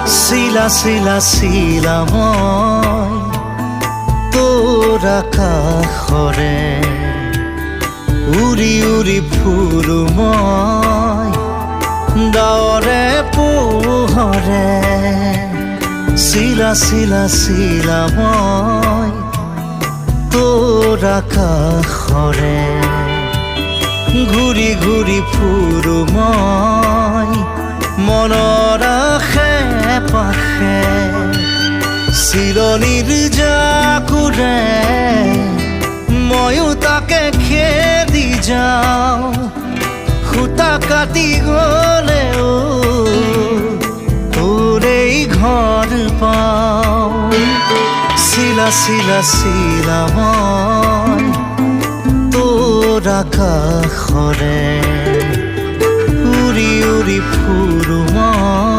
শিলা শিলা শিলা মই তোৰ আকাশৰে উৰি উৰি ফুৰো মই ডাৱৰে পোহৰে শিলা শিলা শিলা মই তোৰ আকাশৰে ঘূৰি ঘূৰি ফুৰো মই মনৰ আশে পাশে চিলনীৰ জাকুৰে ময়ো তাকে খেদি যাওঁ সূতা কাটি গ'লেও তোৰেই ঘৰ পাওঁ শিলা শিলা শিলা মই তোৰ আকাশৰে উৰি উৰি ফুৰো মই